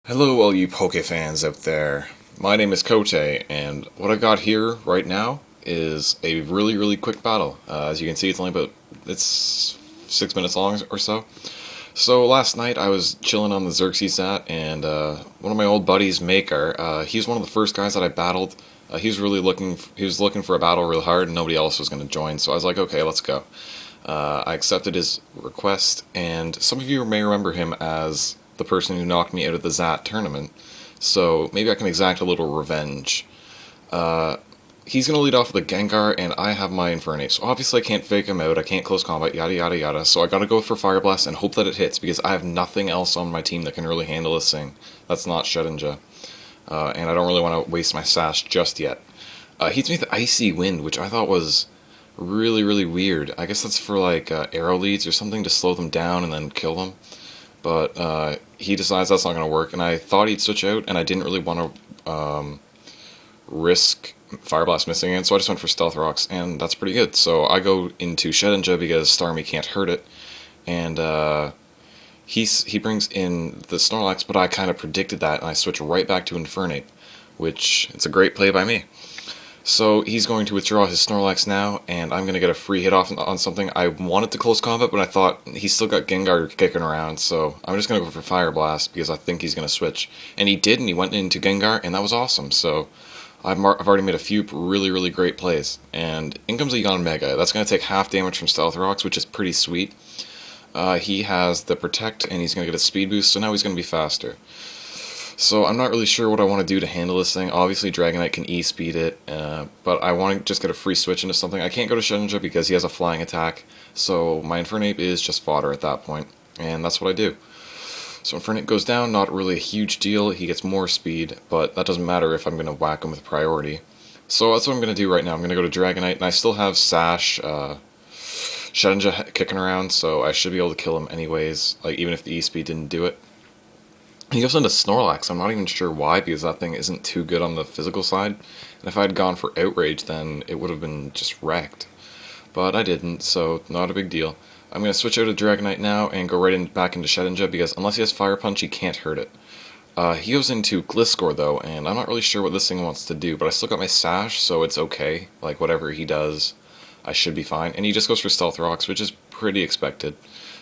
Hello, all you Poke fans out there. My name is Cote, and what I got here right now is a really quick battle. As you can see, it's 6 minutes long or so. So last night I was chilling on the Xerxes Zat, and one of my old buddies, Makar, he's one of the first guys that I battled. He was looking for a battle real hard, and nobody else was going to join. So I was like, okay, let's go. I accepted his request, and some of you may remember him as the person who knocked me out of the Zat tournament. So maybe I can exact a little revenge. He's going to lead off with a Gengar, and I have my Infernape. So obviously I can't fake him out, I can't close combat, yada yada yada. So I gotta go for Fire Blast and hope that it hits, because I have nothing else on my team that can really handle this thing. That's not Shedinja. And I don't really want to waste my sash just yet. He hits me with Icy Wind, which I thought was really weird. I guess that's for like arrow leads or something to slow them down and then kill them. But he decides that's not going to work, and I thought he'd switch out, and I didn't really want to risk Fire Blast missing it, so I just went for Stealth Rocks, and that's pretty good. So I go into Shedinja because Starmie can't hurt it, and he brings in the Snorlax, but I kind of predicted that, and I switch right back to Infernape, which it's a great play by me. So he's going to withdraw his Snorlax now, and I'm going to get a free hit off on something. I wanted to close combat, but I thought he's still got Gengar kicking around, so I'm just going to go for Fire Blast because I think he's going to switch. And he did, and he went into Gengar, and that was awesome. So I've already made a few really great plays. And in comes a Yanmega. That's going to take half damage from Stealth Rocks, which is pretty sweet. He has the Protect, and he's going to get a Speed Boost, so now he's going to be faster. So I'm not really sure what I want to do to handle this thing. Obviously Dragonite can E-speed it, but I want to just get a free switch into something. I can't go to Shedinja because he has a flying attack, so my Infernape is just fodder at that point, and that's what I do. So Infernape goes down, not really a huge deal. He gets more speed, but that doesn't matter if I'm going to whack him with priority. So that's what I'm going to do right now. I'm going to go to Dragonite, and I still have Sash, Shedinja kicking around, so I should be able to kill him anyways, like even if the E-speed didn't do it. He goes into Snorlax. I'm not even sure why, because that thing isn't too good on the physical side. And if I had gone for Outrage, then it would have been just wrecked. But I didn't, so not a big deal. I'm going to switch out of Dragonite now and go back into Shedinja, because unless he has Fire Punch, he can't hurt it. He goes into Gliscor, though, and I'm not really sure what this thing wants to do, but I still got my Sash, so it's okay. Like, whatever he does, I should be fine. And he just goes for Stealth Rocks, which is pretty expected.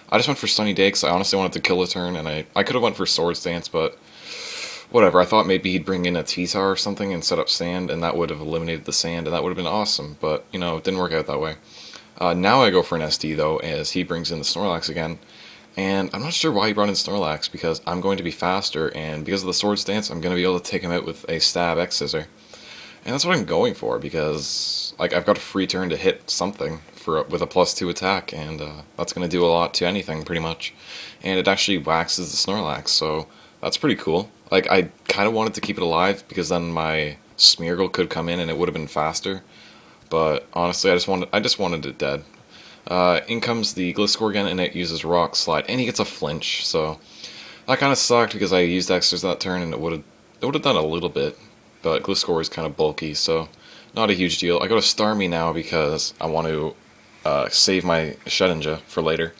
I just went for Sunny Day because I honestly wanted to kill a turn, and I could have went for Swords Dance, but whatever. I thought maybe he'd bring in a T-Tar or something and set up Sand, and that would have eliminated the Sand, and that would have been awesome, but, you know, it didn't work out that way. Now I go for an SD, though, as he brings in the Snorlax again, and I'm not sure why he brought in Snorlax, because I'm going to be faster, and because of the Swords Dance, I'm going to be able to take him out with a Stab X-Scissor. And that's what I'm going for, because like I've got a free turn to hit something with a +2 attack, and that's going to do a lot to anything, pretty much. And it actually waxes the Snorlax, so that's pretty cool. Like, I kind of wanted to keep it alive, because then my Smeargle could come in and it would have been faster. But honestly, I just wanted it dead. In comes the Gliscor again, and it uses Rock Slide, and he gets a flinch, so that kind of sucked, because I used Extras that turn, and it would have done a little bit. But Gliscor is kind of bulky, so not a huge deal. I go to Starmie now because I want to save my Shedinja for later.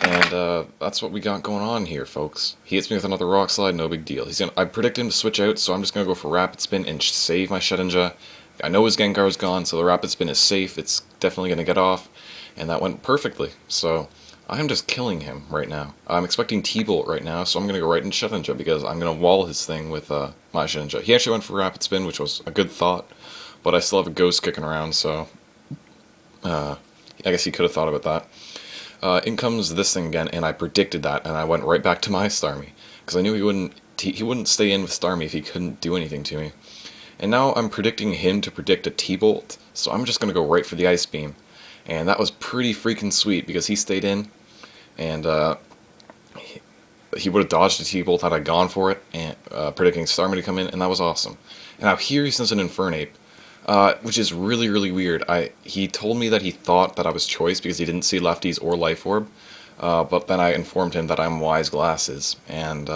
And that's what we got going on here, folks. He hits me with another Rock Slide, no big deal. I predict him to switch out, so I'm just going to go for Rapid Spin and save my Shedinja. I know his Gengar is gone, so the Rapid Spin is safe. It's definitely going to get off, and that went perfectly. So I'm just killing him right now. I'm expecting T-Bolt right now, so I'm going to go right into Shedinja because I'm going to wall his thing with my Shedinja. He actually went for Rapid Spin, which was a good thought, but I still have a Ghost kicking around, so I guess he could have thought about that. In comes this thing again, and I predicted that, and I went right back to my Starmie, because I knew he wouldn't stay in with Starmie if he couldn't do anything to me. And now I'm predicting him to predict a T-Bolt, so I'm just going to go right for the Ice Beam. And that was pretty freaking sweet, because he stayed in, and he would have dodged a T-Bolt had I gone for it, and predicting Starmie to come in, and that was awesome. And now here he sends an Infernape, which is really weird. He told me that he thought that I was Choice because he didn't see Lefties or Life Orb, but then I informed him that I'm Wise Glasses, and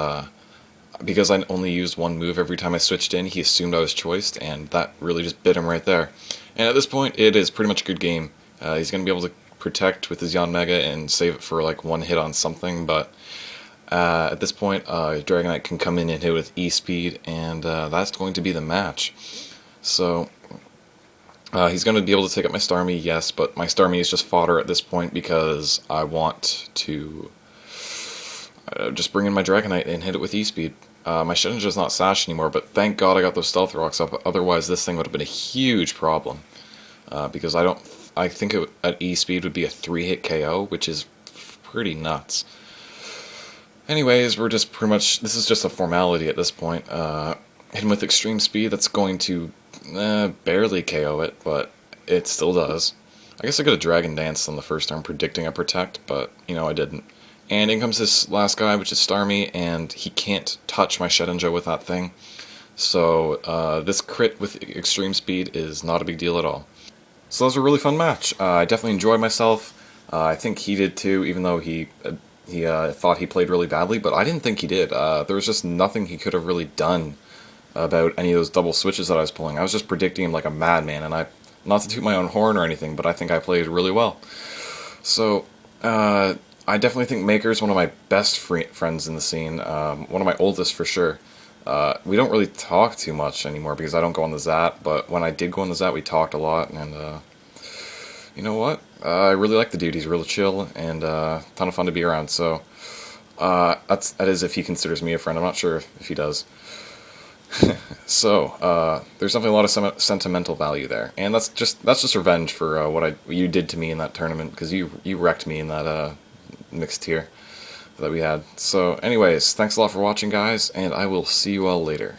because I only used one move every time I switched in, he assumed I was Choiced, and that really just bit him right there. And at this point, it is pretty much a good game. He's going to be able to protect with his Yanmega and save it for like one hit on something, but At this point, Dragonite can come in and hit with E-Speed, and that's going to be the match. So, he's going to be able to take up my Starmie, yes, but my Starmie is just fodder at this point because I want to just bring in my Dragonite and hit it with E-Speed. My Shedinja's not Sash anymore, but thank God I got those Stealth Rocks up, otherwise this thing would have been a huge problem. Because I think at E-Speed would be a 3-hit KO, which is pretty nuts. Anyways, we're just pretty much, this is just a formality at this point. Hit him with Extreme Speed, that's going to barely KO it, but it still does. I guess I could have Dragon Danced on the first turn predicting a Protect, but, you know, I didn't. And in comes this last guy, which is Starmie, and he can't touch my Shedinja with that thing. So this crit with Extreme Speed is not a big deal at all. So that was a really fun match. I definitely enjoyed myself. I think he did too, even though he thought he played really badly, but I didn't think he did. There was just nothing he could have really done about any of those double switches that I was pulling. I was just predicting him like a madman, and not to toot my own horn or anything, but I think I played really well. So, I definitely think Makar's one of my best friends in the scene, one of my oldest for sure. We don't really talk too much anymore because I don't go on the Zat, but when I did go on the Zat we talked a lot, and you know what? I really like the dude. He's real chill and a ton of fun to be around, so that is if he considers me a friend. I'm not sure if he does. So, there's definitely a lot of sentimental value there, and that's just revenge for what you did to me in that tournament, because you wrecked me in that mixed tier that we had. So anyways, thanks a lot for watching, guys, and I will see you all later.